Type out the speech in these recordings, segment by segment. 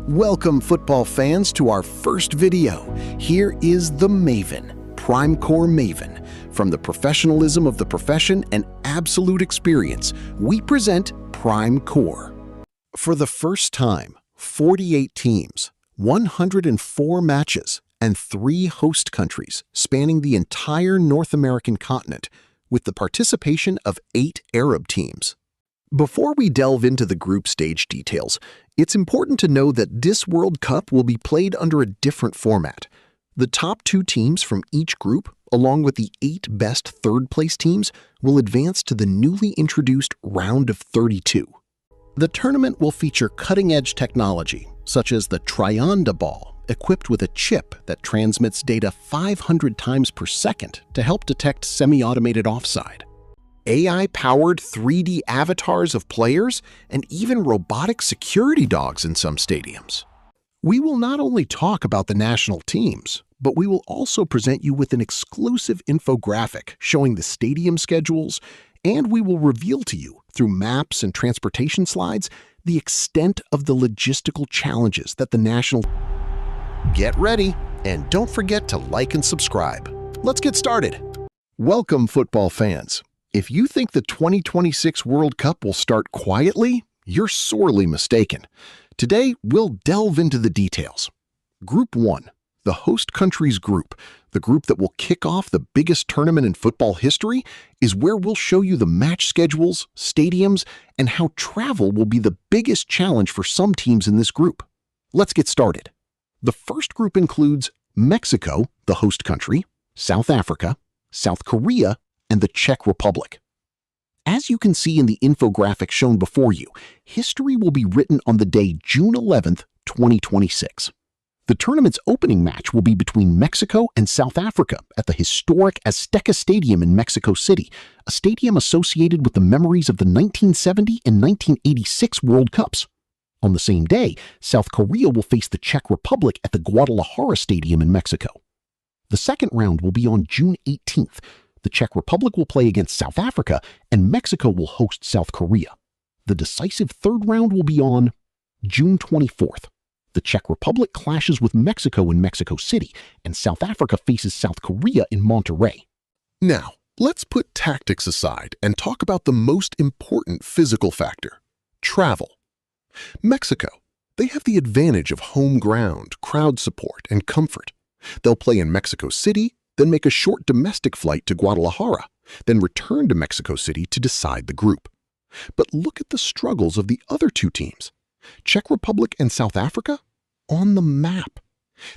Welcome, football fans, to our first video. Here is the Maven, Prime Core Maven. From the professionalism of the profession and absolute experience, we present Prime Core. For the first time, 48 teams, 104 matches, and 3 host countries spanning the entire North American continent, with the participation of 8 Arab teams. Before we delve into the group stage details, it's important to know that this World Cup will be played under a different format. The top 2 teams from each group, along with the 8 best third-place teams, will advance to the newly introduced Round of 32. The tournament will feature cutting-edge technology, such as the Trianda ball, equipped with a chip that transmits data 500 times per second to help detect semi-automated offside. AI-powered 3D avatars of players, and even robotic security dogs in some stadiums. We will not only talk about the national teams, but we will also present you with an exclusive infographic showing the stadium schedules, and we will reveal to you, through maps and transportation slides, the extent of the logistical challenges that the national... Get ready, and don't forget to like and subscribe. Let's get started. Welcome, football fans. If you think the 2026 World Cup will start quietly, you're sorely mistaken. Today, we'll delve into the details. Group 1, the host country's group, the group that will kick off the biggest tournament in football history, is where we'll show you the match schedules, stadiums, and how travel will be the biggest challenge for some teams in this group. Let's get started. The first group includes Mexico, the host country, South Africa, South Korea, and the Czech Republic. As you can see in the infographic shown before you, history will be written on the day June 11th, 2026. The tournament's opening match will be between Mexico and South Africa at the historic Azteca Stadium in Mexico City, a stadium associated with the memories of the 1970 and 1986 World Cups. On the same day, South Korea will face the Czech Republic at the Guadalajara Stadium in Mexico. The second round will be on June 18th. The Czech Republic will play against South Africa, and Mexico will host South Korea. The decisive third round will be on June 24th. The Czech Republic clashes with Mexico in Mexico City, and South Africa faces South Korea in Monterrey. Now, let's put tactics aside and talk about the most important physical factor: travel. Mexico, they have the advantage of home ground, crowd support, and comfort. They'll play in Mexico City, then make a short domestic flight to Guadalajara, then return to Mexico City to decide the group. But look at the struggles of the other 2 teams. Czech Republic and South Africa? On the map.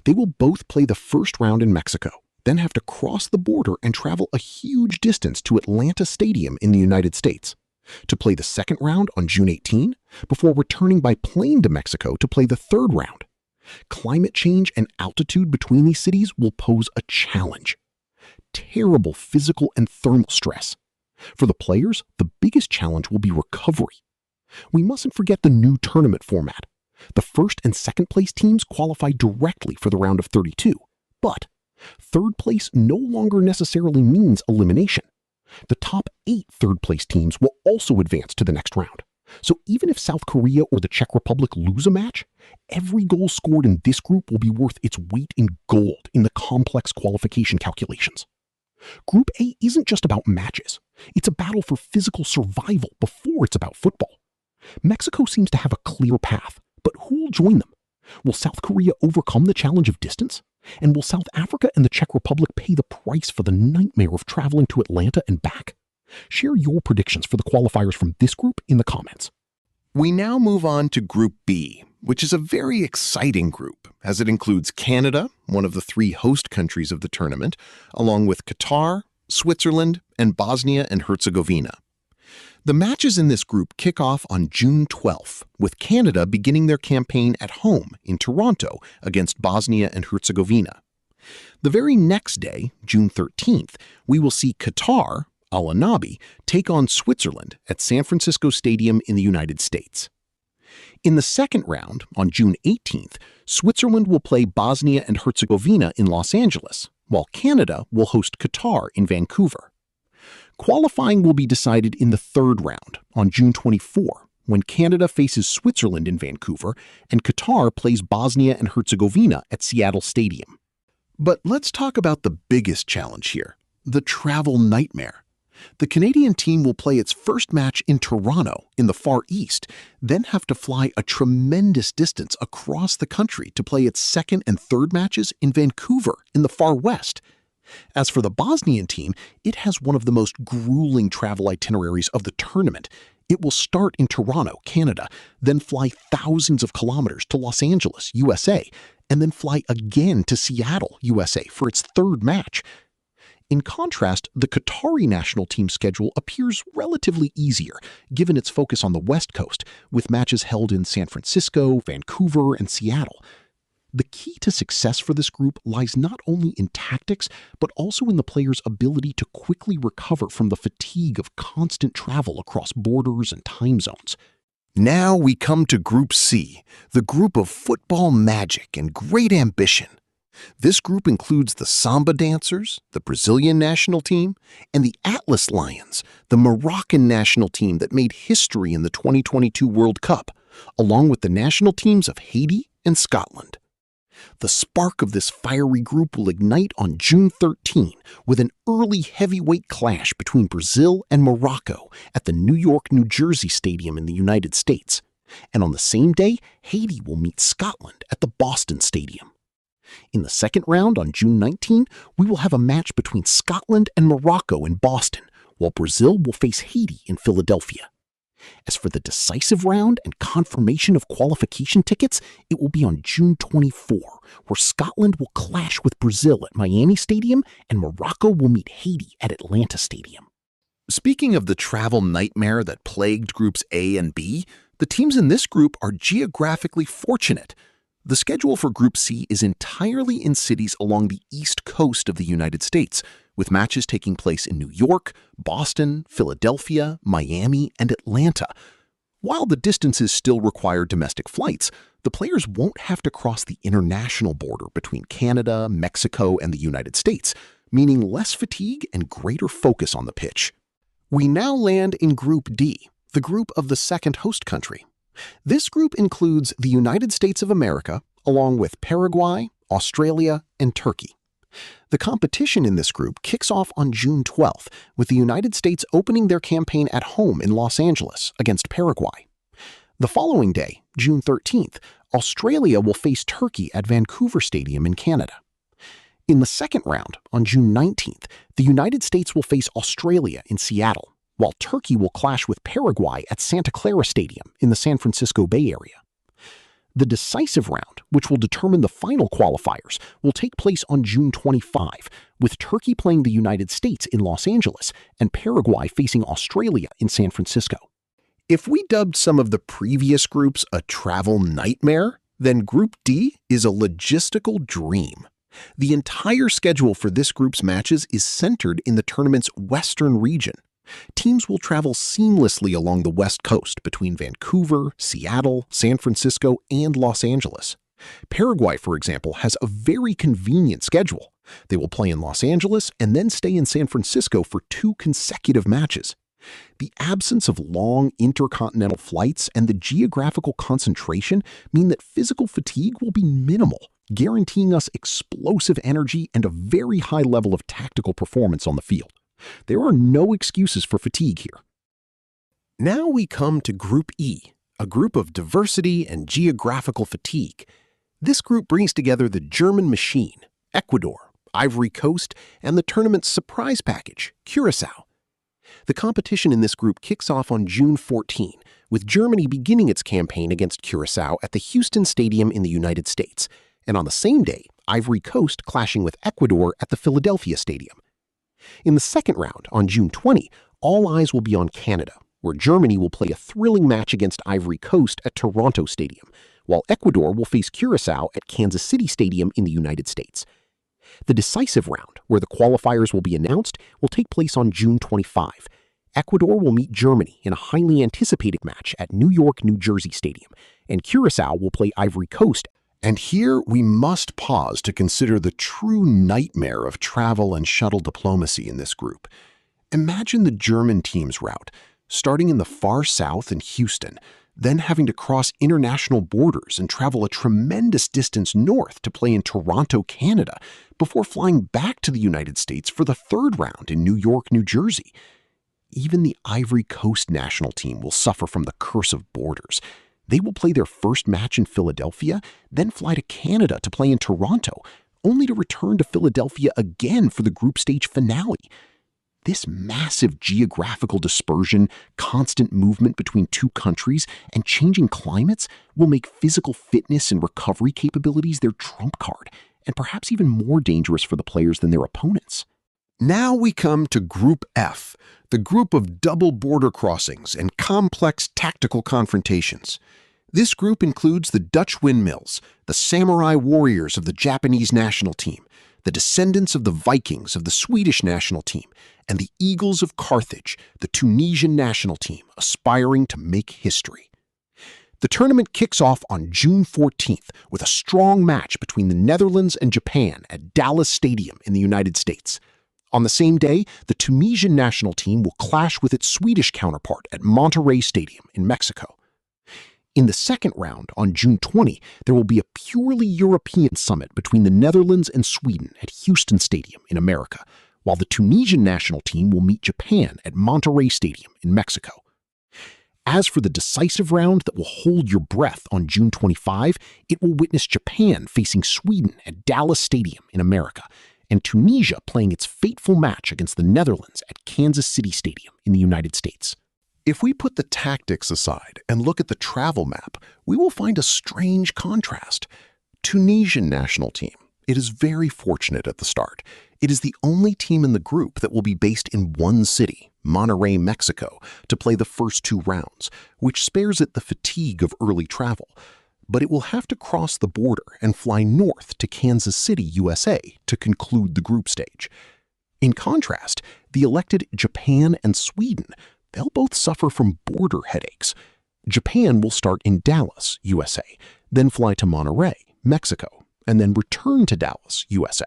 They will both play the first round in Mexico, then have to cross the border and travel a huge distance to Atlanta Stadium in the United States to play the second round on June 18, before returning by plane to Mexico to play the third round. Climate change and altitude between these cities will pose a challenge. Terrible physical and thermal stress. For the players, the biggest challenge will be recovery. We mustn't forget the new tournament format. The first and second place teams qualify directly for the round of 32, but third place no longer necessarily means elimination. The top 8 third place teams will also advance to the next round. So even if South Korea or the Czech Republic lose a match, every goal scored in this group will be worth its weight in gold in the complex qualification calculations. Group A isn't just about matches. It's a battle for physical survival before it's about football. Mexico seems to have a clear path, but who will join them? Will South Korea overcome the challenge of distance? And will South Africa and the Czech Republic pay the price for the nightmare of traveling to Atlanta and back? Share your predictions for the qualifiers from this group in the comments. We now move on to Group B, which is a very exciting group, as it includes Canada, one of the 3 host countries of the tournament, along with Qatar, Switzerland, and Bosnia and Herzegovina. The matches in this group kick off on June 12th, with Canada beginning their campaign at home in Toronto against Bosnia and Herzegovina. The very next day, June 13th, we will see Qatar, Al Anabi, take on Switzerland at San Francisco Stadium in the United States. In the second round, on June 18th, Switzerland will play Bosnia and Herzegovina in Los Angeles, while Canada will host Qatar in Vancouver. Qualifying will be decided in the third round, on June 24, when Canada faces Switzerland in Vancouver and Qatar plays Bosnia and Herzegovina at Seattle Stadium. But let's talk about the biggest challenge here, the travel nightmare. The Canadian team will play its first match in Toronto in the Far East, then have to fly a tremendous distance across the country to play its second and third matches in Vancouver in the Far West. As for the Bosnian team, it has one of the most grueling travel itineraries of the tournament. It will start in Toronto, Canada, then fly thousands of kilometers to Los Angeles, USA, and then fly again to Seattle, USA for its third match. In contrast, the Qatari national team schedule appears relatively easier, given its focus on the West Coast, with matches held in San Francisco, Vancouver, and Seattle. The key to success for this group lies not only in tactics, but also in the players' ability to quickly recover from the fatigue of constant travel across borders and time zones. Now we come to Group C, the group of football magic and great ambition. This group includes the Samba dancers, the Brazilian national team, and the Atlas Lions, the Moroccan national team that made history in the 2022 World Cup, along with the national teams of Haiti and Scotland. The spark of this fiery group will ignite on June 13 with an early heavyweight clash between Brazil and Morocco at the New York, New Jersey Stadium in the United States. And on the same day, Haiti will meet Scotland at the Boston Stadium. In the second round on June 19, we will have a match between Scotland and Morocco in Boston, while Brazil will face Haiti in Philadelphia. As for the decisive round and confirmation of qualification tickets, it will be on June 24, where Scotland will clash with Brazil at Miami Stadium and Morocco will meet Haiti at Atlanta Stadium. Speaking of the travel nightmare that plagued Groups A and B, the teams in this group are geographically fortunate. The schedule for Group C is entirely in cities along the east coast of the United States, with matches taking place in New York, Boston, Philadelphia, Miami, and Atlanta. While the distances still require domestic flights, the players won't have to cross the international border between Canada, Mexico, and the United States, meaning less fatigue and greater focus on the pitch. We now land in Group D, the group of the second host country. This group includes the United States of America, along with Paraguay, Australia, and Turkey. The competition in this group kicks off on June 12th, with the United States opening their campaign at home in Los Angeles against Paraguay. The following day, June 13th, Australia will face Turkey at Vancouver Stadium in Canada. In the second round, on June 19th, the United States will face Australia in Seattle, while Turkey will clash with Paraguay at Santa Clara Stadium in the San Francisco Bay Area. The decisive round, which will determine the final qualifiers, will take place on June 25, with Turkey playing the United States in Los Angeles and Paraguay facing Australia in San Francisco. If we dubbed some of the previous groups a travel nightmare, then Group D is a logistical dream. The entire schedule for this group's matches is centered in the tournament's western region. Teams will travel seamlessly along the West Coast between Vancouver, Seattle, San Francisco, and Los Angeles. Paraguay, for example, has a very convenient schedule. They will play in Los Angeles and then stay in San Francisco for 2 consecutive matches. The absence of long intercontinental flights and the geographical concentration mean that physical fatigue will be minimal, guaranteeing us explosive energy and a very high level of tactical performance on the field. There are no excuses for fatigue here. Now we come to Group E, a group of diversity and geographical fatigue. This group brings together the German machine, Ecuador, Ivory Coast, and the tournament's surprise package, Curaçao. The competition in this group kicks off on June 14, with Germany beginning its campaign against Curaçao at the Houston Stadium in the United States, and on the same day, Ivory Coast clashing with Ecuador at the Philadelphia Stadium. In the second round, on June 20, all eyes will be on Canada, where Germany will play a thrilling match against Ivory Coast at Toronto Stadium, while Ecuador will face Curaçao at Kansas City Stadium in the United States. The decisive round, where the qualifiers will be announced, will take place on June 25. Ecuador will meet Germany in a highly anticipated match at New York, New Jersey Stadium, and Curaçao will play Ivory Coast. And here we must pause to consider the true nightmare of travel and shuttle diplomacy in this group. Imagine the German team's route, starting in the far south in Houston, then having to cross international borders and travel a tremendous distance north to play in Toronto, Canada, before flying back to the United States for the third round in New York, New Jersey. Even the Ivory Coast national team will suffer from the curse of borders. They will play their first match in Philadelphia, then fly to Canada to play in Toronto, only to return to Philadelphia again for the group stage finale. This massive geographical dispersion, constant movement between two countries, and changing climates will make physical fitness and recovery capabilities their trump card, and perhaps even more dangerous for the players than their opponents. Now we come to Group F, the group of double border crossings and complex tactical confrontations. This group includes the Dutch windmills, the samurai warriors of the Japanese national team, the descendants of the Vikings of the Swedish national team, and the Eagles of Carthage, the Tunisian national team, aspiring to make history. The tournament kicks off on June 14th with a strong match between the Netherlands and Japan at Dallas Stadium in the United States. On the same day, the Tunisian national team will clash with its Swedish counterpart at Monterrey Stadium in Mexico. In the second round, on June 20, there will be a purely European summit between the Netherlands and Sweden at Houston Stadium in America, while the Tunisian national team will meet Japan at Monterrey Stadium in Mexico. As for the decisive round that will hold your breath on June 25, it will witness Japan facing Sweden at Dallas Stadium in America, and Tunisia playing its fateful match against the Netherlands at Kansas City Stadium in the United States. If we put the tactics aside and look at the travel map, we will find a strange contrast. Tunisian national team. It is very fortunate at the start. It is the only team in the group that will be based in one city, Monterrey, Mexico, to play the first two rounds, which spares it the fatigue of early travel. But it will have to cross the border and fly north to Kansas City, USA, to conclude the group stage. In contrast, the elected Japan and Sweden, they'll both suffer from border headaches. Japan will start in Dallas, USA, then fly to Monterrey, Mexico, and then return to Dallas, USA.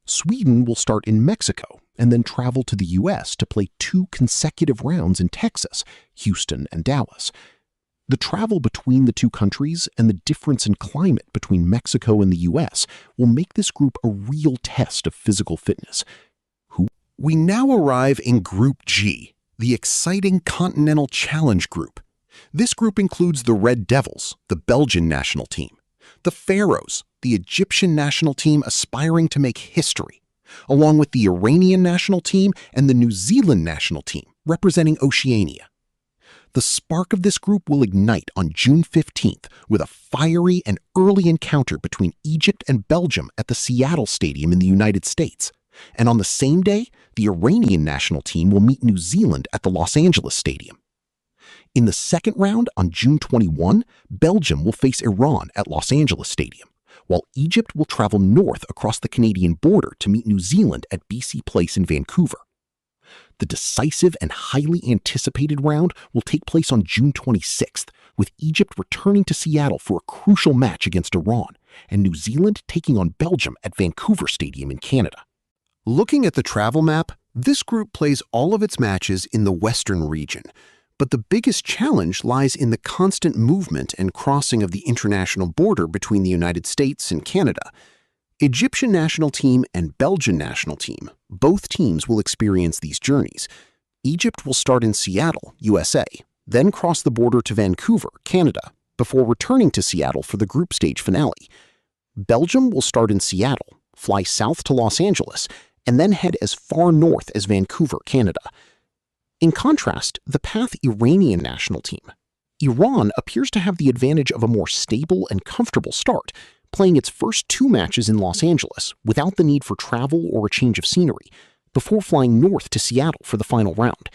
Sweden will start in Mexico and then travel to the US to play 2 consecutive rounds in Texas, Houston, and Dallas. The travel between the two countries and the difference in climate between Mexico and the US will make this group a real test of physical fitness. We now arrive in Group G, the exciting Continental Challenge Group. This group includes the Red Devils, the Belgian national team, the Pharaohs, the Egyptian national team aspiring to make history, along with the Iranian national team and the New Zealand national team, representing Oceania. The spark of this group will ignite on June 15th with a fiery and early encounter between Egypt and Belgium at the Seattle Stadium in the United States. And on the same day, the Iranian national team will meet New Zealand at the Los Angeles Stadium. In the second round, on June 21, Belgium will face Iran at Los Angeles Stadium, while Egypt will travel north across the Canadian border to meet New Zealand at BC Place in Vancouver. The decisive and highly anticipated round will take place on June 26th, with Egypt returning to Seattle for a crucial match against Iran, and New Zealand taking on Belgium at Vancouver Stadium in Canada. Looking at the travel map, this group plays all of its matches in the Western region, but the biggest challenge lies in the constant movement and crossing of the international border between the United States and Canada. Egyptian national team and Belgian national team, both teams will experience these journeys. Egypt will start in Seattle, USA, then cross the border to Vancouver, Canada, before returning to Seattle for the group stage finale. Belgium will start in Seattle, fly south to Los Angeles, and then head as far north as Vancouver, Canada. In contrast, the path Iranian national team. Iran appears to have the advantage of a more stable and comfortable start, playing its first 2 matches in Los Angeles without the need for travel or a change of scenery, before flying north to Seattle for the final round.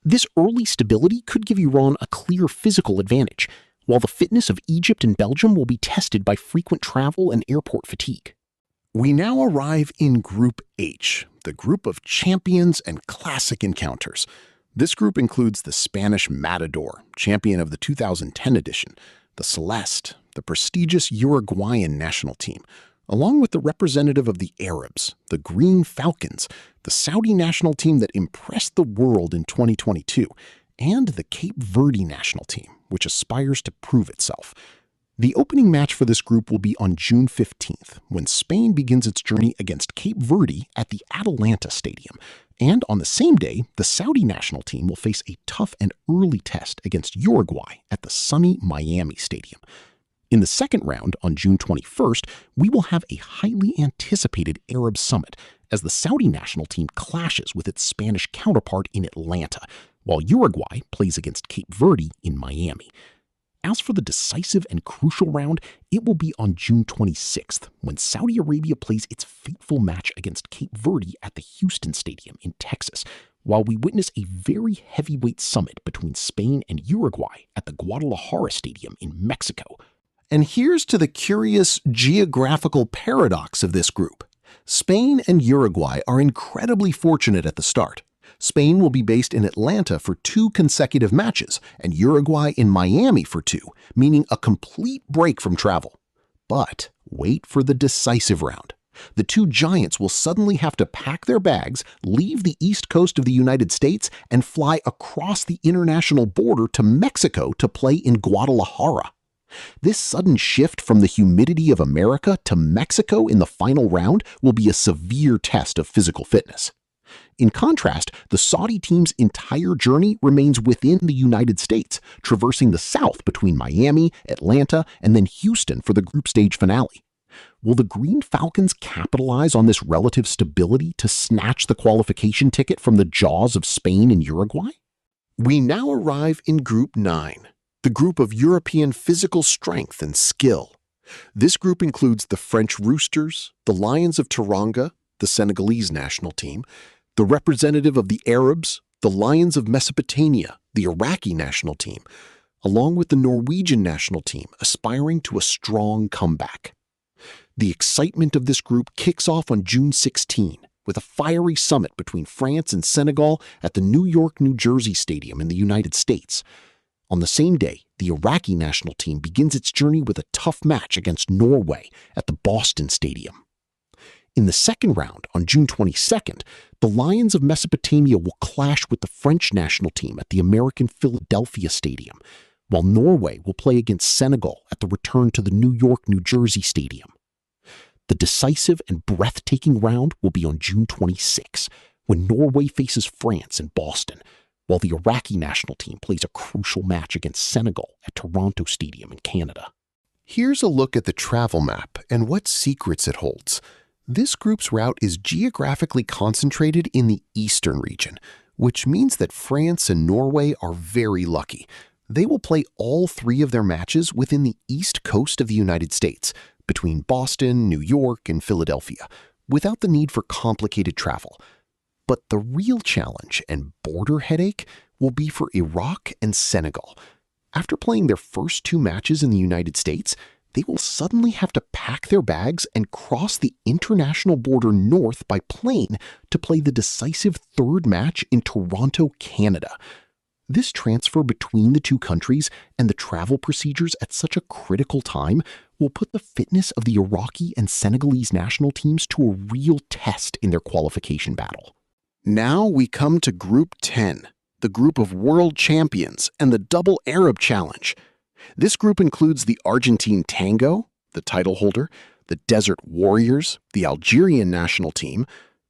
This early stability could give Iran a clear physical advantage, while the fitness of Egypt and Belgium will be tested by frequent travel and airport fatigue. We now arrive in Group H, the group of champions and classic encounters. This group includes the Spanish Matador, champion of the 2010 edition, the Celeste, the prestigious Uruguayan national team, along with the representative of the Arabs, the Green Falcons, the Saudi national team that impressed the world in 2022, and the Cape Verde national team, which aspires to prove itself. The opening match for this group will be on June 15th, when Spain begins its journey against Cape Verde at the Atalanta Stadium. And on the same day, the Saudi national team will face a tough and early test against Uruguay at the sunny Miami Stadium. In the second round, on June 21st, we will have a highly anticipated Arab summit as the Saudi national team clashes with its Spanish counterpart in Atlanta, while Uruguay plays against Cape Verde in Miami. As for the decisive and crucial round, it will be on June 26th, when Saudi Arabia plays its fateful match against Cape Verde at the Houston Stadium in Texas, while we witness a very heavyweight summit between Spain and Uruguay at the Guadalajara Stadium in Mexico. And here's to the curious geographical paradox of this group. Spain and Uruguay are incredibly fortunate at the start. Spain will be based in Atlanta for 2 consecutive matches, and Uruguay in Miami for 2, meaning a complete break from travel. But wait for the decisive round. The 2 giants will suddenly have to pack their bags, leave the east coast of the United States, and fly across the international border to Mexico to play in Guadalajara. This sudden shift from the humidity of America to Mexico in the final round will be a severe test of physical fitness. In contrast, the Saudi team's entire journey remains within the United States, traversing the south between Miami, Atlanta, and then Houston for the group stage finale. Will the Green Falcons capitalize on this relative stability to snatch the qualification ticket from the jaws of Spain and Uruguay? We now arrive in Group 9, the group of European physical strength and skill. This group includes the French Roosters, the Lions of Teranga, the Senegalese national team, the representative of the Arabs, the Lions of Mesopotamia, the Iraqi national team, along with the Norwegian national team aspiring to a strong comeback. The excitement of this group kicks off on June 16 with a fiery summit between France and Senegal at the New York, New Jersey Stadium in the United States. On the same day, the Iraqi national team begins its journey with a tough match against Norway at the Boston Stadium. In the second round, on June 22nd, the Lions of Mesopotamia will clash with the French national team at the American Philadelphia Stadium, while Norway will play against Senegal at the return to the New York, New Jersey Stadium. The decisive and breathtaking round will be on June 26, when Norway faces France in Boston, while the Iraqi national team plays a crucial match against Senegal at Toronto Stadium in Canada. Here's a look at the travel map and what secrets it holds. This group's route is geographically concentrated in the eastern region, which means that France and Norway are very lucky. They will play all 3 of their matches within the east coast of the United States, between Boston, New York, and Philadelphia, without the need for complicated travel. But the real challenge and border headache will be for Iraq and Senegal. After playing their first 2 matches in the United States, they will suddenly have to pack their bags and cross the international border north by plane to play the decisive 3rd match in Toronto, Canada. This transfer between the 2 countries and the travel procedures at such a critical time will put the fitness of the Iraqi and Senegalese national teams to a real test in their qualification battle. Now we come to Group 10, the group of world champions and the double Arab challenge. This group includes the Argentine Tango, the title holder, the Desert Warriors, the Algerian national team,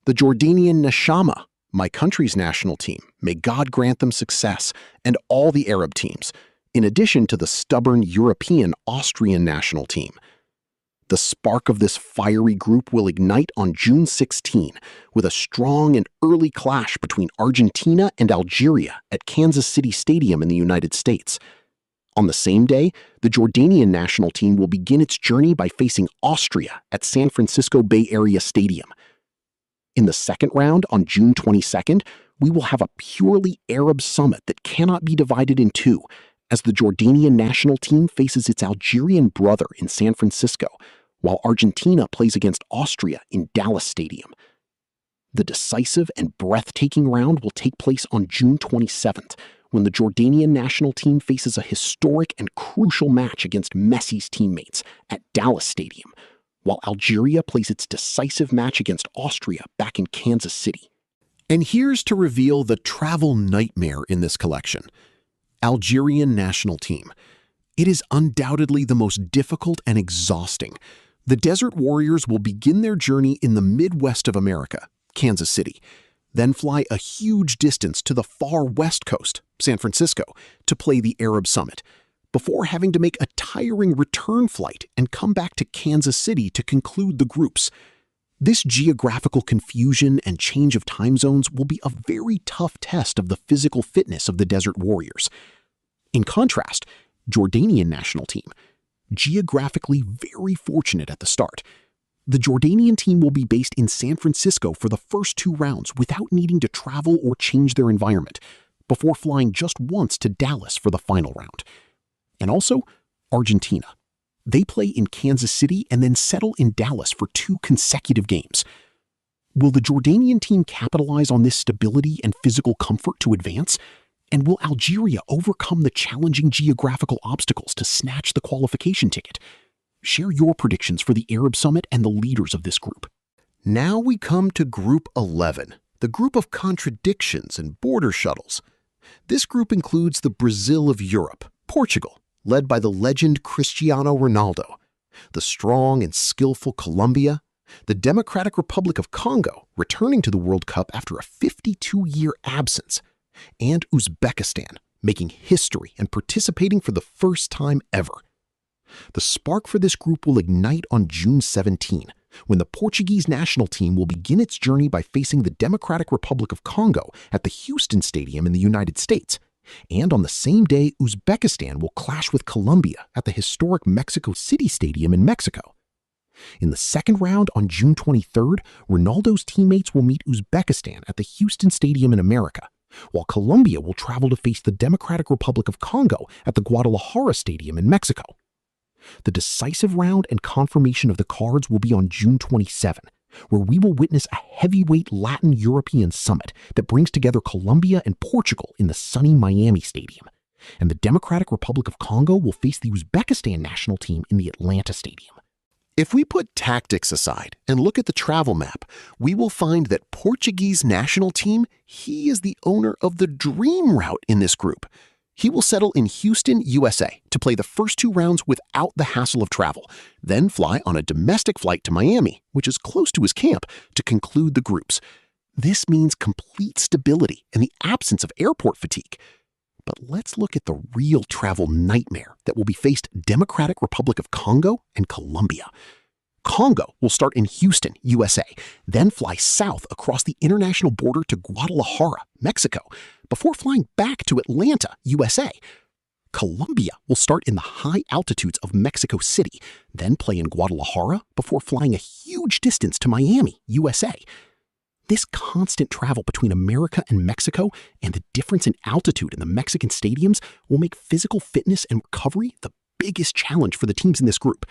the Jordanian Neshama, my country's national team, may God grant them success, and all the Arab teams, in addition to the stubborn European Austrian national team. The spark of this fiery group will ignite on June 16 with a strong and early clash between Argentina and Algeria at Kansas City Stadium in the United States. On the same day, the Jordanian national team will begin its journey by facing Austria at San Francisco Bay Area Stadium. In the second round, on June 22nd, we will have a purely Arab summit that cannot be divided in 2, as the Jordanian national team faces its Algerian brother in San Francisco, while Argentina plays against Austria in Dallas Stadium. The decisive and breathtaking round will take place on June 27th, when the Jordanian national team faces a historic and crucial match against Messi's teammates at Dallas Stadium, while Algeria plays its decisive match against Austria back in Kansas City. And here's to reveal the travel nightmare in this collection. Algerian national team. It is undoubtedly the most difficult and exhausting. The Desert Warriors will begin their journey in the Midwest of America, Kansas City, then fly a huge distance to the far west coast, San Francisco, to play the Arab Summit, before having to make a tiring return flight and come back to Kansas City to conclude the groups. This geographical confusion and change of time zones will be a very tough test of the physical fitness of the Desert Warriors. In contrast, Jordanian national team, geographically very fortunate at the start. The Jordanian team will be based in San Francisco for the first 2 rounds without needing to travel or change their environment, before flying just once to Dallas for the final round. And also, Argentina. They play in Kansas City and then settle in Dallas for 2 consecutive games. Will the Jordanian team capitalize on this stability and physical comfort to advance? And will Algeria overcome the challenging geographical obstacles to snatch the qualification ticket? Share your predictions for the Arab Summit and the leaders of this group. Now we come to Group 11, the group of contradictions and border shuttles. This group includes the Brazil of Europe, Portugal, led by the legend Cristiano Ronaldo, the strong and skillful Colombia, the Democratic Republic of Congo, returning to the World Cup after a 52-year absence, and Uzbekistan, making history and participating for the first time ever. The spark for this group will ignite on June 17, when the Portuguese national team will begin its journey by facing the Democratic Republic of Congo at the Houston Stadium in the United States. And on the same day, Uzbekistan will clash with Colombia at the historic Mexico City Stadium in Mexico. In the second round on June 23rd, Ronaldo's teammates will meet Uzbekistan at the Houston Stadium in America, while Colombia will travel to face the Democratic Republic of Congo at the Guadalajara Stadium in Mexico. The decisive round and confirmation of the cards will be on June 27, where we will witness a heavyweight Latin European summit that brings together Colombia and Portugal in the sunny Miami Stadium, and the Democratic Republic of Congo will face the Uzbekistan national team in the Atlanta Stadium. If we put tactics aside and look at the travel map, we will find that Portuguese national team, he is the owner of the dream route in this group. He will settle in Houston, USA to play the first 2 rounds without the hassle of travel, then fly on a domestic flight to Miami, which is close to his camp, to conclude the groups. This means complete stability and the absence of airport fatigue. But let's look at the real travel nightmare that will be faced Democratic Republic of Congo and Colombia. Congo will start in Houston, USA, then fly south across the international border to Guadalajara, Mexico, before flying back to Atlanta, USA. Colombia will start in the high altitudes of Mexico City, then play in Guadalajara before flying a huge distance to Miami, USA. This constant travel between America and Mexico and the difference in altitude in the Mexican stadiums will make physical fitness and recovery the biggest challenge for the teams in this group.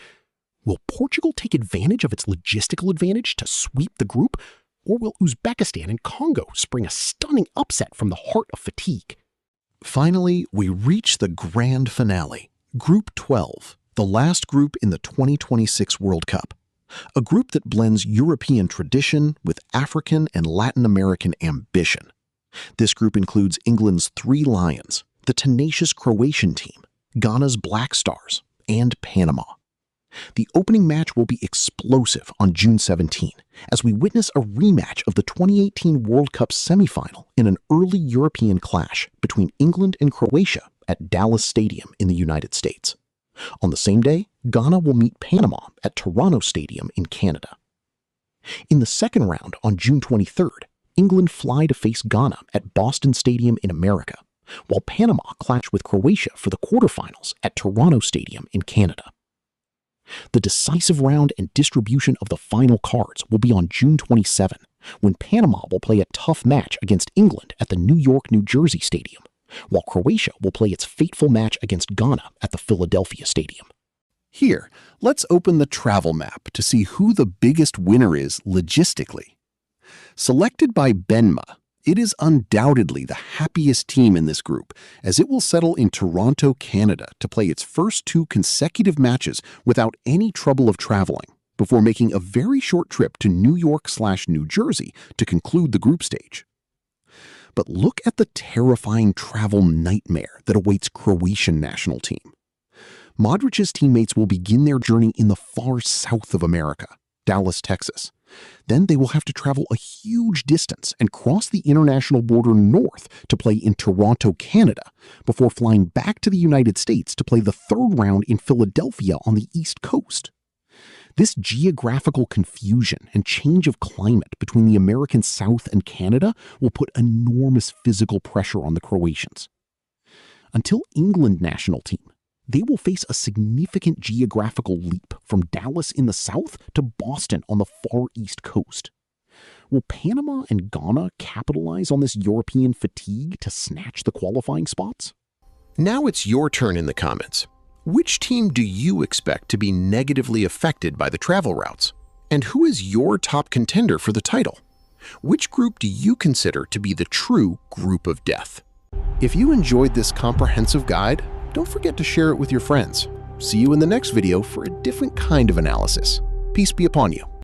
Will Portugal take advantage of its logistical advantage to sweep the group, or will Uzbekistan and Congo spring a stunning upset from the heart of fatigue? Finally, we reach the grand finale, Group 12, the last group in the 2026 World Cup. A group that blends European tradition with African and Latin American ambition. This group includes England's 3 Lions, the tenacious Croatian team, Ghana's Black Stars, and Panama. The opening match will be explosive on June 17, as we witness a rematch of the 2018 World Cup semifinal in an early European clash between England and Croatia at Dallas Stadium in the United States. On the same day, Ghana will meet Panama at Toronto Stadium in Canada. In the second round on June 23rd, England fly to face Ghana at Boston Stadium in America, while Panama clash with Croatia for the quarterfinals at Toronto Stadium in Canada. The decisive round and distribution of the final cards will be on June 27, when Panama will play a tough match against England at the New York, New Jersey Stadium, while Croatia will play its fateful match against Ghana at the Philadelphia Stadium. Here, let's open the travel map to see who the biggest winner is logistically. Selected by Benma, it is undoubtedly the happiest team in this group, as it will settle in Toronto, Canada to play its first 2 consecutive matches without any trouble of traveling, before making a very short trip to New York/New Jersey to conclude the group stage. But look at the terrifying travel nightmare that awaits Croatian national team. Modric's teammates will begin their journey in the far south of America, Dallas, Texas. Then they will have to travel a huge distance and cross the international border north to play in Toronto, Canada, before flying back to the United States to play the third round in Philadelphia on the East Coast. This geographical confusion and change of climate between the American South and Canada will put enormous physical pressure on the Croatians. Until England national team, they will face a significant geographical leap from Dallas in the south to Boston on the far east coast. Will Panama and Ghana capitalize on this European fatigue to snatch the qualifying spots? Now it's your turn in the comments. Which team do you expect to be negatively affected by the travel routes? And who is your top contender for the title? Which group do you consider to be the true group of death? If you enjoyed this comprehensive guide, don't forget to share it with your friends. See you in the next video for a different kind of analysis. Peace be upon you.